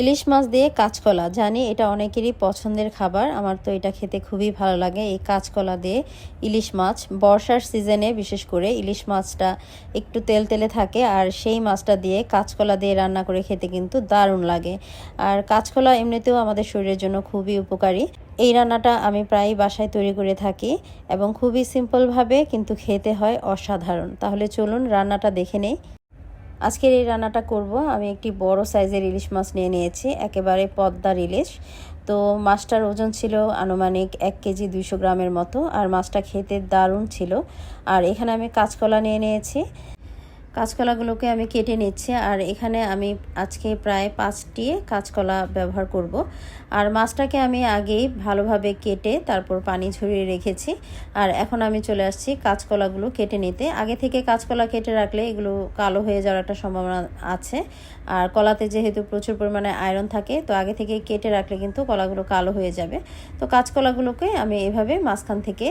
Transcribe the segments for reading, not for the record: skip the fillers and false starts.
ইলিশ মাছ দিয়ে কাঁচকলা, জানি এটা অনেকেরই পছন্দের খাবার। আমার তো এটা খেতে খুবই ভালো লাগে। এই কাঁচকলা দিয়ে ইলিশ মাছ, বর্ষার সিজনে বিশেষ করে ইলিশ মাছটা একটু তেলতেলে থাকে, আর সেই মাছটা দিয়ে কাঁচকলা দিয়ে রান্না করে খেতে কিন্তু দারুণ লাগে। আর কাঁচকলা এমনিতেও আমাদের শরীরের জন্য খুবই উপকারী। এই রান্নাটা আমি প্রায়ই বাসায় তৈরি করে থাকি এবং খুবই সিম্পলভাবে কিন্তু খেতে হয় অসাধারণ। তাহলে চলুন রান্নাটা দেখে নেই। আজকের এই রান্নাটা করব। আমি একটি বড় সাইজের ইলিশ মাছ নিয়ে নিয়েছি, একেবারে পদ্মার ইলিশ। তো মাছটার ওজন ছিল আনুমানিক 1 কেজি 200 গ্রামের মতো, আর মাছটা খেতে দারুণ ছিল। আর এখানে আমি কাঁচকলা নিয়ে নিয়েছি। কাঁচকলাগুলোকে আমি কেটে নিচ্ছি, আর এখানে আমি আজকে প্রায় 5টি কাঁচকলা ব্যবহার করব। আর মাছটাকে আমি আগেই ভালোভাবে কেটে তারপর পানি ঝরিয়ে রেখেছি। আর এখন আমি চলে আসছি কাঁচকলাগুলো কেটে নিতে। আগে থেকে কাঁচকলা কেটে রাখলে এগুলো কালো হয়ে যাওয়ার একটা সম্ভাবনা আছে। আর কলাতে যেহেতু প্রচুর পরিমাণে আয়রন থাকে, তো আগে থেকে কেটে রাখলে কিন্তু কলাগুলো কালো হয়ে যাবে। তো কাঁচকলাগুলোকে আমি এভাবে মাঝখান থেকে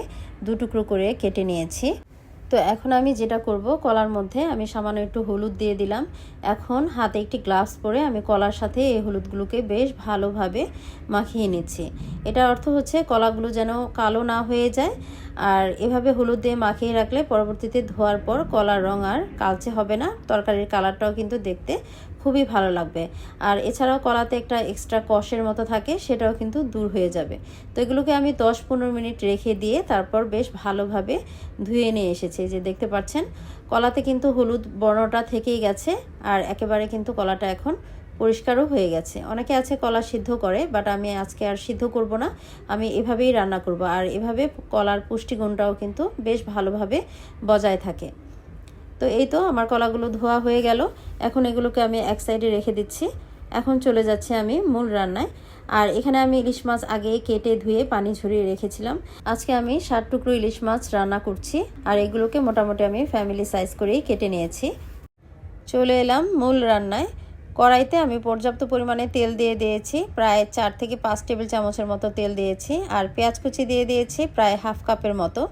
2 টুকরো করে কেটে নিয়েছি। তো এখন আমি যেটা করব, কলার মধ্যে আমি সামান্য একটু হলুদ দিয়ে দিলাম। এখন হাতে একটি গ্লাভস পরে আমি কলার সাথে এই হলুদগুলোকে বেশ ভালোভাবে মাখিয়ে নিচ্ছি। এটার অর্থ হচ্ছে কলাগুলো যেন কালো না হয়ে যায়। আর এভাবে হলুদ দিয়ে মাখিয়ে রাখলে পরবর্তীতে ধোয়ার পর কলার রং আর কালচে হবে না, তরকারির কালারটাও কিন্তু দেখতে খুবই ভালো লাগবে। আর এছাড়াও কলাতে একটা এক্সট্রা কষের মতো থাকে, সেটাও কিন্তু দূর হয়ে যাবে। তো এগুলোকে আমি 10-15 মিনিট রেখে দিয়ে তারপর বেশ ভালোভাবে ধুয়ে নিয়ে এসেছি। যে দেখতে পাচ্ছেন কলাতে কিন্তু হলুদ বর্ণটা থেকেই গেছে, আর একেবারে কিন্তু কলাটা এখন পরিষ্কারও হয়ে গেছে। অনেকে আছে কলা সিদ্ধ করে, বাট আমি আজকে আর সিদ্ধ করব না, আমি এভাবেই রান্না করব। আর এভাবে কলার পুষ্টিগুণটাও কিন্তু বেশ ভালোভাবে বজায় থাকে। তো এই তো আমার কলাগুলো ধোয়া হয়ে গেল। এখন এগুলোকে আমি এক সাইডে রেখে দিচ্ছি। এখন চলে যাচ্ছে আমি মূল রান্নায়। আর এখানে আমি ইলিশ মাছ আগে কেটে ধুয়ে পানি ঝরিয়ে রেখেছিলাম। আজকে আমি 7 টুকরো ইলিশ মাছ রান্না করছি, আর এগুলোকে মোটামুটি আমি ফ্যামিলি সাইজ করেই কেটে নিয়েছি। চলে এলাম মূল রান্নায়। কড়াইতে আমি পর্যাপ্ত পরিমাণে তেল দিয়ে দিয়েছি, প্রায় 4 থেকে 5 টেবিল চামচের মতো তেল দিয়েছি। আর পেঁয়াজ কুচি দিয়ে দিয়েছি প্রায় হাফ কাপের মতো।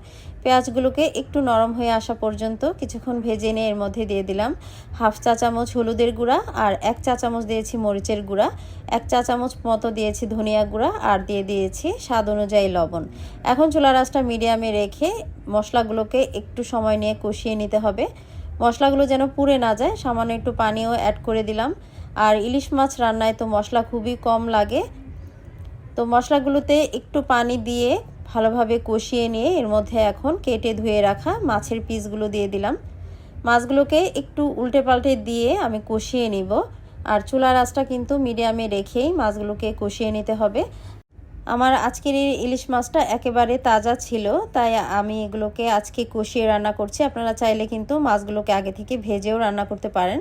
পেঁয়াজগুলোকে একটু নরম হয়ে আসা পর্যন্ত কিছুক্ষণ ভেজে নিয়ে এর মধ্যে দিয়ে দিলাম হাফ চা চামচ হলুদের গুঁড়া, আর 1 চা চামচ দিয়েছি মরিচের গুঁড়া, 1 চা চামচ মতো দিয়েছি ধনিয়া গুঁড়া, আর দিয়ে দিয়েছি স্বাদ অনুযায়ী লবণ। এখন চুলার আঁচটা মিডিয়ামে রেখে মশলাগুলোকে একটু সময় নিয়ে কষিয়ে নিতে হবে। মশলাগুলো যেন পুড়ে না যায়, সামান্য একটু পানিও অ্যাড করে দিলাম। আর ইলিশ মাছ রান্নায় তো মশলা খুবই কম লাগে, তো মশলাগুলোতে একটু পানি দিয়ে ভালোভাবে কষিয়ে নিয়ে এর মধ্যে এখন কেটে ধুয়ে রাখা মাছের পিসগুলো দিয়ে দিলাম। মাছগুলোকে একটু উল্টে পাল্টে দিয়ে আমি কষিয়ে নিব। আর চুলার আঁচটা কিন্তু মিডিয়ামে রেখেই মাছগুলোকে কষিয়ে নিতে হবে। আমার আজকের এই ইলিশ মাছটা একেবারে তাজা ছিল, তাই আমি এগুলোকে আজকে কষিয়ে রান্না করছি। আপনারা চাইলে কিন্তু মাছগুলোকে আগে থেকে ভেজেও রান্না করতে পারেন,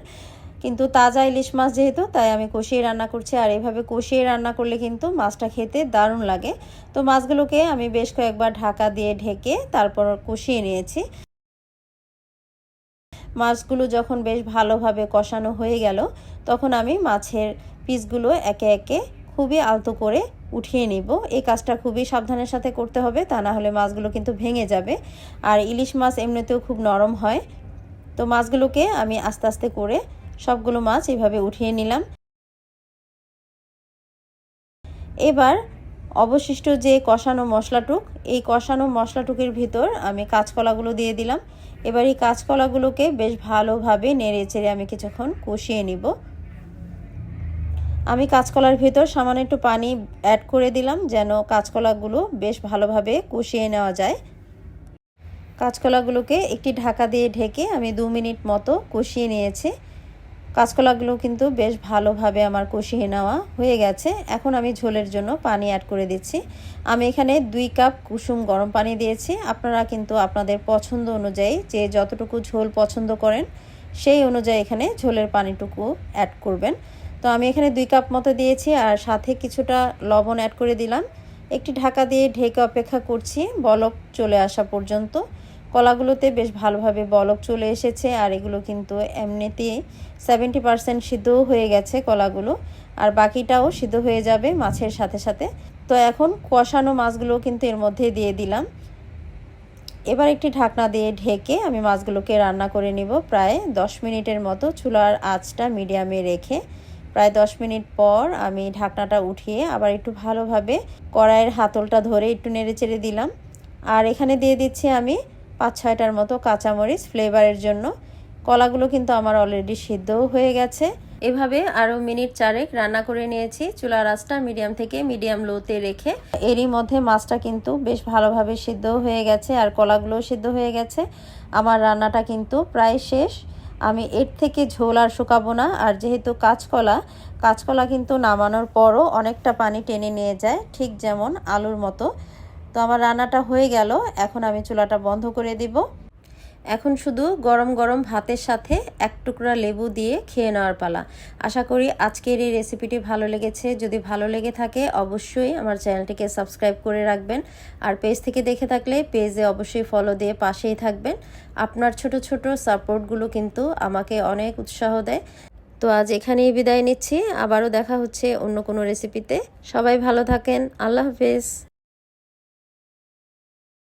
কিন্তু তাজা ইলিশ মাছ যেহেতু, তাই আমি কষিয়ে রান্না করছি। আর এইভাবে কষিয়ে রান্না করলে কিন্তু মাছটা খেতে দারুণ লাগে। তো মাছগুলোকে আমি বেশ কয়েকবার ঢাকা দিয়ে ঢেকে তারপর কষিয়ে নিয়েছি। মাছগুলো যখন বেশ ভালোভাবে কষানো হয়ে গেল, তখন আমি মাছের পিসগুলো একে একে খুবই আলতো করে উঠিয়ে নিব। এই কাজটা খুবই সাবধানের সাথে করতে হবে, তা না হলে মাছগুলো কিন্তু ভেঙে যাবে। আর ইলিশ মাছ এমনিতেও খুব নরম হয়। তো মাছগুলোকে আমি আস্তে আস্তে করে সবগুলো মাছ এইভাবে উঠিয়ে নিলাম। এবার অবশিষ্ট যে কষানো মশলাটুক, এই কষানো মশলাটুকের ভিতর আমি কাঁচকলাগুলো দিয়ে দিলাম। এবার এই কাঁচকলাগুলোকে বেশ ভালোভাবে নেড়ে চেড়ে আমি কিছুক্ষণ কষিয়ে নিব। আমি কাঁচকলার ভিতর সামান্য একটু পানি অ্যাড করে দিলাম, যেন কাঁচকলাগুলো বেশ ভালোভাবে কষিয়ে নেওয়া যায়। কাঁচকলাগুলোকে একটি ঢাকা দিয়ে ঢেকে আমি 2 মিনিট মতো কষিয়ে নিয়েছি। কাঁচকলাগুলো কিন্তু বেশ ভালোভাবে আমার কষিয়ে নেওয়া হয়ে গেছে। এখন আমি ঝোলের জন্য পানি অ্যাড করে দিচ্ছি। আমি এখানে 2 কাপ কুসুম গরম পানি দিয়েছি। আপনারা কিন্তু আপনাদের পছন্দ অনুযায়ী যে যতটুকু ঝোল পছন্দ করেন সেই অনুযায়ী এখানে ঝোলের পানিটুকু অ্যাড করবেন। তো আমি এখানে 2 কাপ মতো দিয়েছি, আর সাথে কিছুটা লবণ অ্যাড করে দিলাম। একটি ঢাকা দিয়ে ঢেকে অপেক্ষা করছি বলক চলে আসা পর্যন্ত। কলাগুলোতে বেশ ভালোভাবে বলক চলে এসেছে, আর এগুলো কিন্তু এমনিতেই 70% সিদ্ধও হয়ে গেছে কলাগুলো, আর বাকিটাও সিদ্ধ হয়ে যাবে মাছের সাথে সাথে। তো এখন কষানো মাছগুলো কিন্তু এর মধ্যে দিয়ে দিলাম। এবার একটি ঢাকনা দিয়ে ঢেকে আমি মাছগুলোকে রান্না করে নিব প্রায় 10 মিনিটের মতো। চুলার আঁচটা মিডিয়ামে রেখে প্রায় 10 মিনিট পর আমি ঢাকনাটা উঠিয়ে আবার একটু ভালোভাবে কড়াইয়ের হাতলটা ধরে একটু নেড়েচেড়ে দিলাম। আর এখানে দিয়ে দিচ্ছি আমি 5-6টার মতো কাঁচামরিচ ফ্লেভারের জন্য। কলাগুলো কিন্তু আমার অলরেডি সিদ্ধও হয়ে গেছে। এভাবে আরও মিনিট 4 রান্না করে নিয়েছি, চুলার আঁচটা মিডিয়াম থেকে মিডিয়াম লোতে রেখে। এরই মধ্যে মাছটা কিন্তু বেশ ভালোভাবে সিদ্ধও হয়ে গেছে আর কলাগুলোও সিদ্ধ হয়ে গেছে। আমার রান্নাটা কিন্তু প্রায় শেষ। আমি এর থেকে ঝোল আর শুকাবো না। আর যেহেতু কাঁচকলা কিন্তু নামানোর পরও অনেকটা পানি টেনে নিয়ে যায়, ঠিক যেমন আলুর মতো। তো আমার রান্নাটা হয়ে গেল, এখন আমি চুলাটা বন্ধ করে দিব। এখন শুধু গরম গরম ভাতের সাথে এক টুকরা লেবু দিয়ে খেয়ে নেওয়ার পালা। আশা করি আজকের এই রেসিপিটি ভালো লেগেছে। যদি ভালো লেগে থাকে অবশ্যই আমার চ্যানেলটিকে সাবস্ক্রাইব করে রাখবেন। আর পেজ থেকে দেখে থাকলে পেজে অবশ্যই ফলো দিয়ে পাশেই থাকবেন। আপনার ছোট ছোট সাপোর্টগুলো কিন্তু আমাকে অনেক উৎসাহ দেয়। তো আজ এখানেই বিদায় নিচ্ছি, আবারও দেখা হচ্ছে অন্য কোনো রেসিপিতে। সবাই ভালো থাকেন, আল্লাহ হাফেজ।